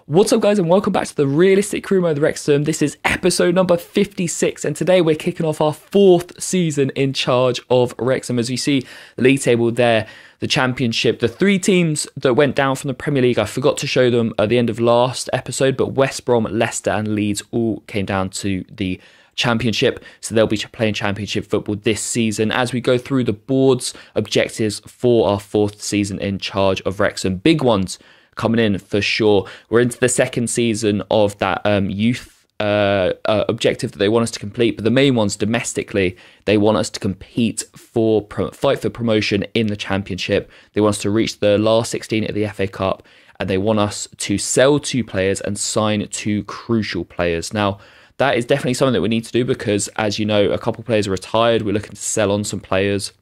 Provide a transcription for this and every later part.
What's up, guys, and welcome back to the Realistic Crew Mode Wrexham. This is episode number 56, and today we're kicking off our fourth season in charge of Wrexham. As you see, the league table there, the championship, the three teams that went down from the Premier League, I forgot to show them at the end of last episode, but West Brom, Leicester and Leeds all came down to the championship, so they'll be playing championship football this season. As we go through the board's objectives for our fourth season in charge of Wrexham, big ones coming in for sure. We're into the second season of that youth objective that they want us to complete, but the main ones domestically, they want us to compete for fight for promotion in the championship. They want us to reach the last 16 at the FA Cup, and they want us to sell 2 players and sign 2 crucial players. Now, that is definitely something that we need to do because, as you know, a couple of players are retired. We're looking to sell on some players.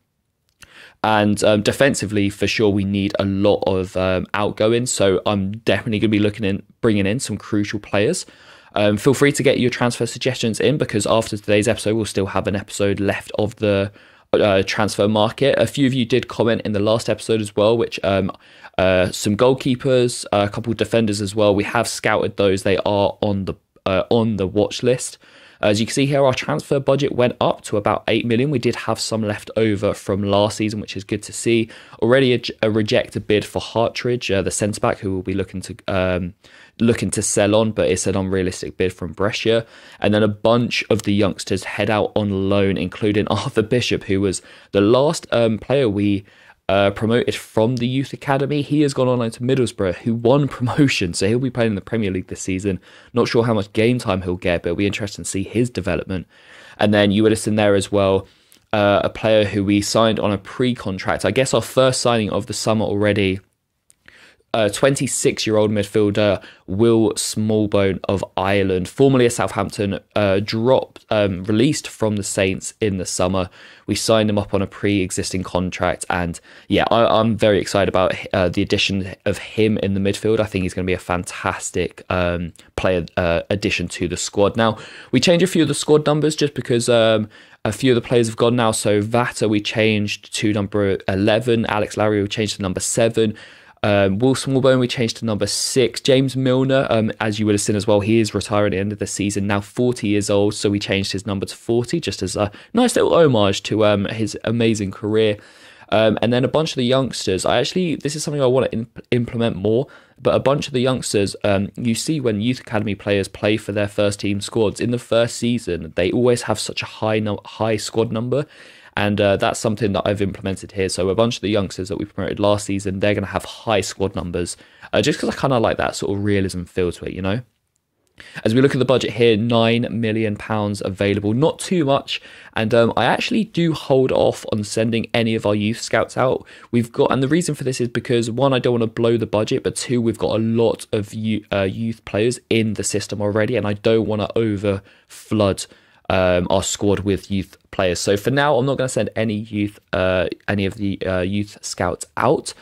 And defensively, for sure, we need a lot of outgoing. So I'm definitely going to be looking in bringing in some crucial players. Feel free to get your transfer suggestions in because after today's episode, we'll still have an episode left of the transfer market. A few of you did comment in the last episode as well, which some goalkeepers, a couple of defenders as well. We have scouted those. They are on the watch list. As you can see here, our transfer budget went up to about 8 million. We did have some left over from last season, which is good to see. Already a rejected bid for Hartridge, the centre-back, who will be looking to sell on, but it's an unrealistic bid from Brescia. And then a bunch of the youngsters head out on loan, including Arthur Bishop, who was the last player we promoted from the youth academy. He has gone on loan to Middlesbrough, who won promotion, so he'll be playing in the Premier League this season. Not sure how much game time he'll get, but it'll be interesting to see his development. And then you would have seen there as well a player who we signed on a pre-contract. I guess our first signing of the summer already. 26-year-old midfielder Will Smallbone of Ireland, formerly a Southampton, released from the Saints in the summer. We signed him up on a pre-existing contract, and yeah, I'm very excited about the addition of him in the midfield. I think he's going to be a fantastic player addition to the squad. Now, we changed a few of the squad numbers just because a few of the players have gone now. So Vata we changed to number 11, Alex Larry we changed to number 7. Will Smallbone we changed to number 6. James Milner, as you would have seen as well, he is retiring at the end of the season, now 40 years old, so we changed his number to 40 just as a nice little homage to his amazing career. And then a bunch of the youngsters, this is something I want to implement more, but a bunch of the youngsters, you see when youth academy players play for their first team squads, in the first season, they always have such a high squad number. And that's something that I've implemented here. So a bunch of the youngsters that we promoted last season, they're going to have high squad numbers just because I kind of like that sort of realism feel to it, you know? As we look at the budget here, £9 million available, not too much. And I actually do hold off on sending any of our youth scouts out. And the reason for this is because, one, I don't want to blow the budget, but 2, we've got a lot of youth players in the system already, and I don't want to over flood our squad with youth players. So for now, I'm not going to send any of the youth scouts out,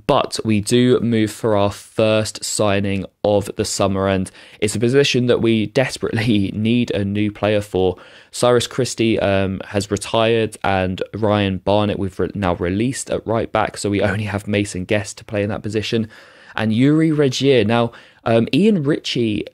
but we do move for our first signing of the summer, and it's a position that we desperately need a new player for. Cyrus Christie has retired, and Ryan Barnett we've now released at right back, so we only have Mason Guest to play in that position. And Yuri Regier. Now, Ian Ritchie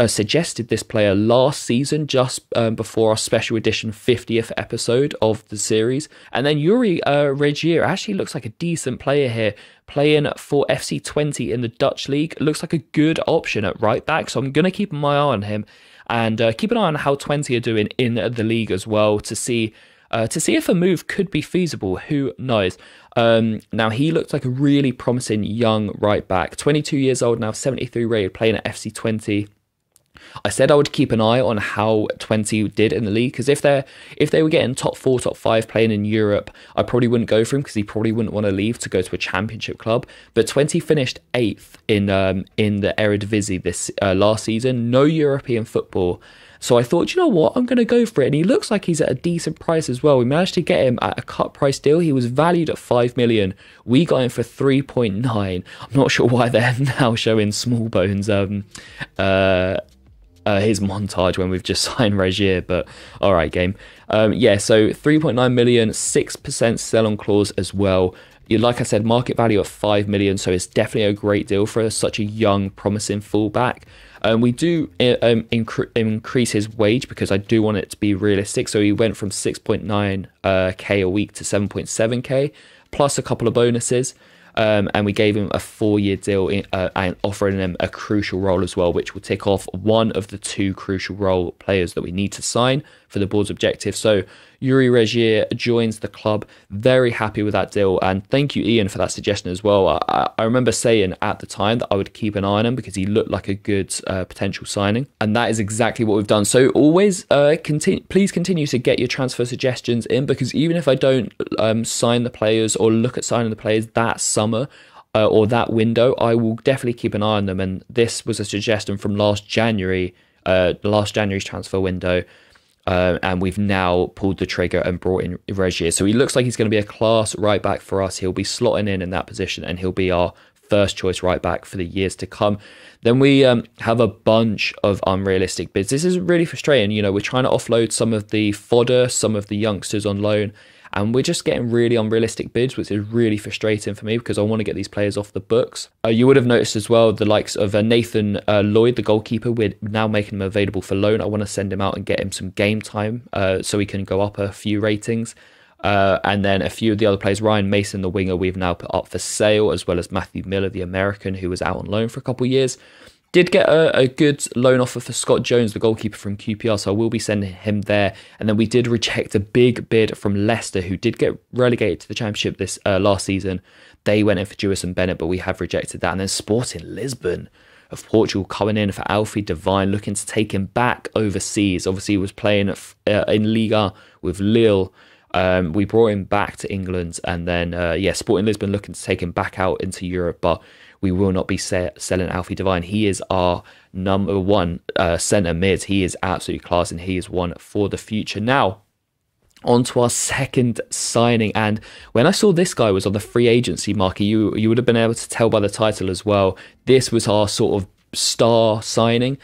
suggested this player last season, just before our special edition 50th episode of the series. And then Yuri Regier actually looks like a decent player here, playing for FC20 in the Dutch league. Looks like a good option at right back, so I'm going to keep my eye on him and keep an eye on how 20 are doing in the league as well to see if a move could be feasible. Who knows? Now, he looked like a really promising young right back, 22 years old now, 73 rated, playing at FC20. I said I would keep an eye on how 20 did in the league, because if they were getting top 4, top 5 playing in Europe, I probably wouldn't go for him because he probably wouldn't want to leave to go to a championship club. But 20 finished 8th in the Eredivisie this last season. No European football. So I thought, you know what, I'm going to go for it. And he looks like he's at a decent price as well. We managed to get him at a cut price deal. He was valued at 5 million. We got him for 3.9. I'm not sure why they're now showing Smallbone's his montage when we've just signed Regier, but all right, game. So 3.9 million, 6% sell-on clause as well. Like I said, market value of 5 million, so it's definitely a great deal for such a young, promising fullback. We do increase his wage because I do want it to be realistic. So he went from 6.9k a week to 7.7k, plus a couple of bonuses. And we gave him a 4-year deal and offering him a crucial role as well, which will tick off one of the 2 crucial role players that we need to sign for the board's objective. So Yuri Regier joins the club. Very happy with that deal. And thank you, Ian, for that suggestion as well. I remember saying at the time that I would keep an eye on him because he looked like a good potential signing. And that is exactly what we've done. So always please continue to get your transfer suggestions in, because even if I don't sign the players or look at signing the players that summer or that window, I will definitely keep an eye on them. And this was a suggestion from last January's transfer window. And we've now pulled the trigger and brought in Regier. So he looks like he's going to be a class right back for us. He'll be slotting in that position, and he'll be our first choice right back for the years to come. Then we have a bunch of unrealistic bids. This is really frustrating. You know, we're trying to offload some of the fodder, some of the youngsters on loan, and we're just getting really unrealistic bids, which is really frustrating for me because I want to get these players off the books. You would have noticed as well the likes of Nathan Lloyd, the goalkeeper. We're now making him available for loan. I want to send him out and get him some game time so he can go up a few ratings. And then a few of the other players, Ryan Mason, the winger, we've now put up for sale, as well as Matthew Miller, the American, who was out on loan for a couple of years. Did get a good loan offer for Scott Jones, the goalkeeper from QPR, so I will be sending him there. And then we did reject a big bid from Leicester, who did get relegated to the Championship this last season. They went in for Jewison Bennett, but we have rejected that. And then Sporting Lisbon of Portugal coming in for Alfie Devine, looking to take him back overseas. Obviously, he was playing in Liga with Lille. We brought him back to England, and then Sporting Lisbon looking to take him back out into Europe, but we will not be selling Alfie Devine. He is our number one centre mid. He is absolutely class, and he is one for the future. Now, on to our second signing, and when I saw this guy was on the free agency market, you would have been able to tell by the title as well. This was our sort of star signing.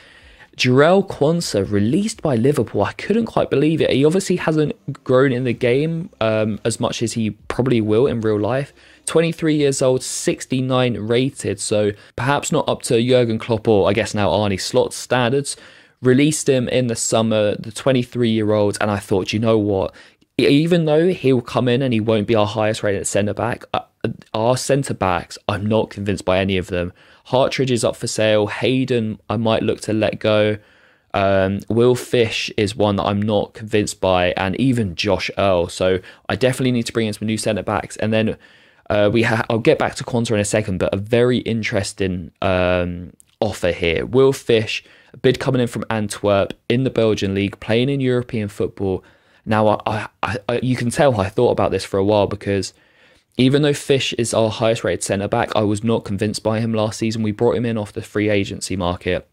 Jarell Quansah, released by Liverpool. I couldn't quite believe it. He obviously hasn't grown in the game as much as he probably will in real life. 23 years old, 69 rated, so perhaps not up to Jurgen Klopp or I guess now Arne Slot's standards. Released him in the summer, the 23-year-old, and I thought, you know what? Even though he'll come in and he won't be our highest rated centre-back, our centre-backs, I'm not convinced by any of them. Hartridge is up for sale. Hayden, I might look to let go. Will Fish is one that I'm not convinced by, and even Josh Earl. So I definitely need to bring in some new centre-backs. And then I'll get back to Quansah in a second, but a very interesting offer here. Will Fish, a bid coming in from Antwerp in the Belgian league, playing in European football. Now, you can tell I thought about this for a while, because even though Fish is our highest rated centre-back, I was not convinced by him last season. We brought him in off the free agency market,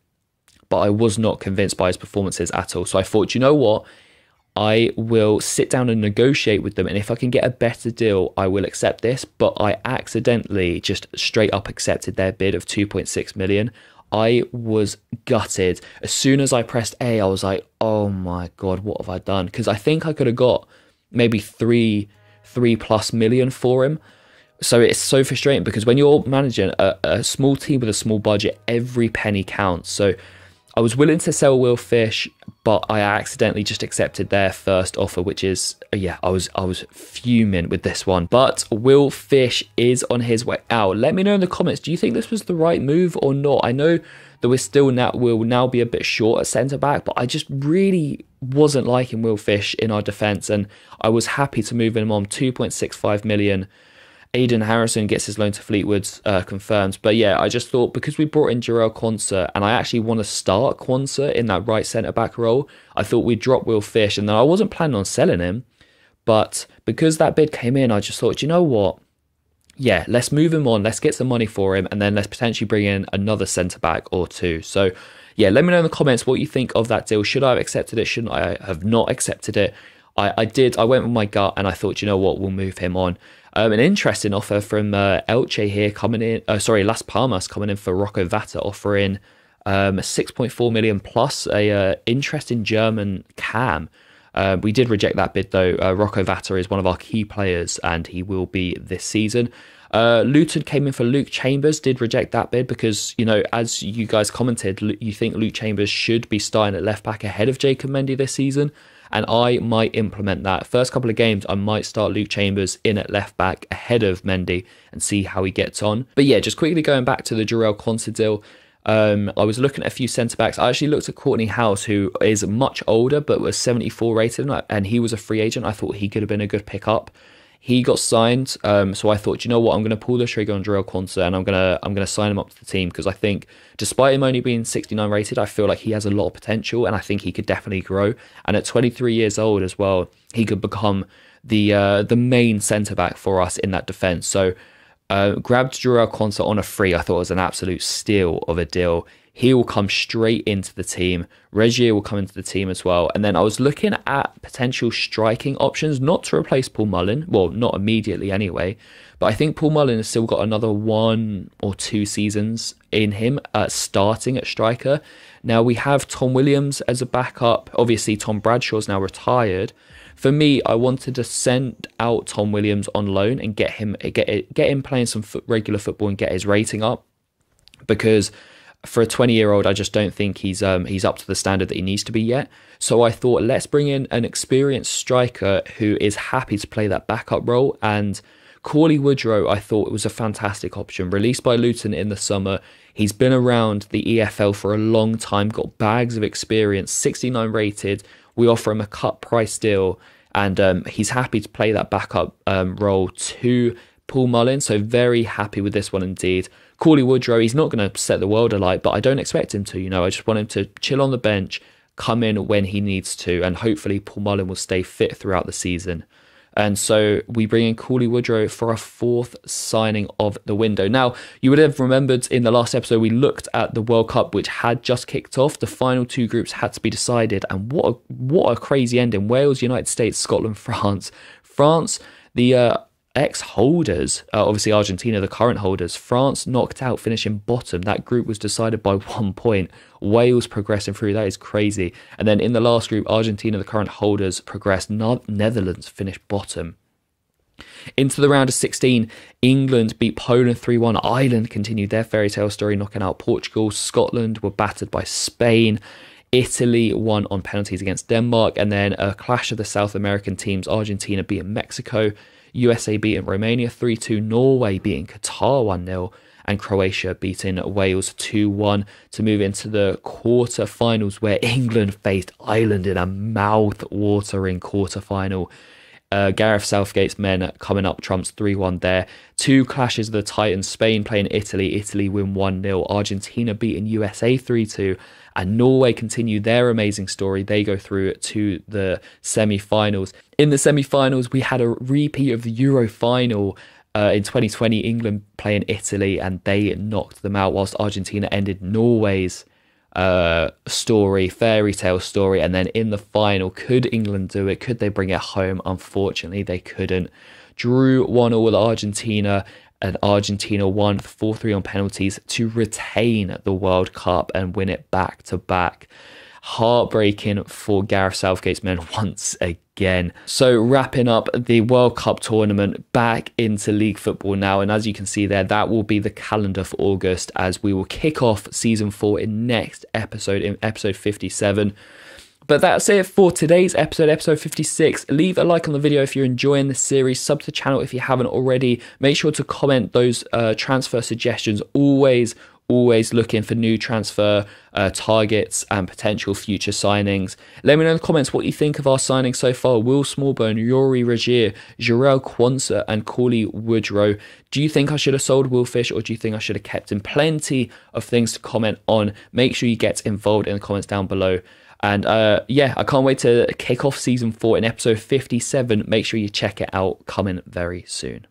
but I was not convinced by his performances at all. So I thought, you know what? I will sit down and negotiate with them, and if I can get a better deal, I will accept this. But I accidentally just straight up accepted their bid of 2.6 million. I was gutted. As soon as I pressed A, I was like, oh my God, what have I done? Because I think I could have got maybe 3+ million for him. So it's so frustrating, because when you're managing a small team with a small budget, every penny counts. So I was willing to sell Will Fish, but I accidentally just accepted their first offer, which is, I was fuming with this one. But Will Fish is on his way out. Let me know in the comments, do you think this was the right move or not? I know that we'll now be a bit short at centre-back, but I just really wasn't liking Will Fish in our defence, and I was happy to move him on. 2.65 million. Aidan Harrison gets his loan to Fleetwood confirmed. But yeah, I just thought, because we brought in Jarell Quansah, and I actually want to start Quansah in that right centre-back role, I thought we'd drop Will Fish, and then I wasn't planning on selling him. But because that bid came in, I just thought, you know what? Yeah, let's move him on. Let's get some money for him, and then let's potentially bring in another centre-back or two. So yeah, let me know in the comments what you think of that deal. Should I have accepted it? Shouldn't I have not accepted it? I did. I went with my gut, and I thought, you know what? We'll move him on. An interesting offer from Elche here coming in. Las Palmas coming in for Rocco Vata, offering 6.4 million plus a interesting German cam. We did reject that bid though. Rocco Vata is one of our key players and he will be this season. Luton came in for Luke Chambers, did reject that bid because, you know, as you guys commented, you think Luke Chambers should be starting at left back ahead of Jacob Mendy this season. And I might implement that. First couple of games, I might start Luke Chambers in at left back ahead of Mendy and see how he gets on. But yeah, just quickly going back to the Jarell Quansah deal. I was looking at a few centre-backs. I actually looked at Courtney House, who is much older, but was 74 rated, and he was a free agent. I thought he could have been a good pickup. He got signed, so I thought, you know what, I'm going to pull the trigger on Jarell Quansah, and I'm gonna sign him up to the team, because I think, despite him only being 69 rated, I feel like he has a lot of potential, and I think he could definitely grow. And at 23 years old as well, he could become the main centre-back for us in that defence. So grabbed Jarell Quansah on a free. I thought it was an absolute steal of a deal. He will come straight into the team. Regier will come into the team as well. And then I was looking at potential striking options, not to replace Paul Mullin. Well, not immediately anyway. But I think Paul Mullin has still got another 1 or 2 seasons in him starting at striker. Now we have Tom Williams as a backup. Obviously, Tom Bradshaw's now retired. For me, I wanted to send out Tom Williams on loan and get him playing some regular football and get his rating up. Because for a 20-year-old, I just don't think he's up to the standard that he needs to be yet. So I thought, let's bring in an experienced striker who is happy to play that backup role. And Cauley Woodrow, I thought, was a fantastic option. Released by Luton in the summer. He's been around the EFL for a long time, got bags of experience, 69 rated. We offer him a cut price deal, and he's happy to play that backup role to Paul Mullin. So very happy with this one indeed. Cauley Woodrow, he's not going to set the world alight, but I don't expect him to. You know, I just want him to chill on the bench, come in when he needs to, and hopefully Paul Mullin will stay fit throughout the season. And so we bring in Cauley Woodrow for a 4th signing of the window. Now, you would have remembered in the last episode, we looked at the World Cup, which had just kicked off. The final 2 groups had to be decided. And what a crazy ending. Wales, United States, Scotland, France. France, the ex-holders, obviously Argentina, the current holders. France knocked out, finishing bottom. That group was decided by 1 point. Wales progressing through. That is crazy. And then in the last group, Argentina, the current holders, progressed. Netherlands finished bottom. Into the round of 16, England beat Poland 3-1. Ireland continued their fairy tale story, knocking out Portugal. Scotland were battered by Spain. Italy won on penalties against Denmark. And then a clash of the South American teams. Argentina beating Mexico. USA beating Romania 3-2, Norway beating Qatar 1-0, and Croatia beating Wales 2-1 to move into the quarter-finals, where England faced Ireland in a mouth-watering quarter-final. Gareth Southgate's men coming up trumps 3-1 there. 2 clashes of the Titans, Spain playing Italy. Italy win 1-0. Argentina beating USA 3-2. And Norway continue their amazing story. They go through to the semi-finals. In the semi-finals, we had a repeat of the Euro final in 2020. England playing Italy, and they knocked them out, whilst Argentina ended Norway's story, fairy tale story. And then in the final, could England do it? Could they bring it home? Unfortunately, they couldn't. Drew 1-1 with Argentina, and Argentina won 4-3 on penalties to retain the World Cup and win it back to back. Heartbreaking for Gareth Southgate's men once again. So wrapping up the World Cup tournament, back into league football now. And as you can see there, that will be the calendar for August, as we will kick off season 4 in next episode, in episode 57. But that's it for today's episode, episode 56. Leave a like on the video if you're enjoying this series. Sub to the channel if you haven't already. Make sure to comment those transfer suggestions. Always looking for new transfer targets and potential future signings. Let me know in the comments what you think of our signings so far. Will Smallbone, Yuri Regier, Jarell Quansah and Cauley Woodrow. Do you think I should have sold Will Fish, or do you think I should have kept him? Plenty of things to comment on. Make sure you get involved in the comments down below. And yeah, I can't wait to kick off season 4 in episode 57. Make sure you check it out, coming very soon.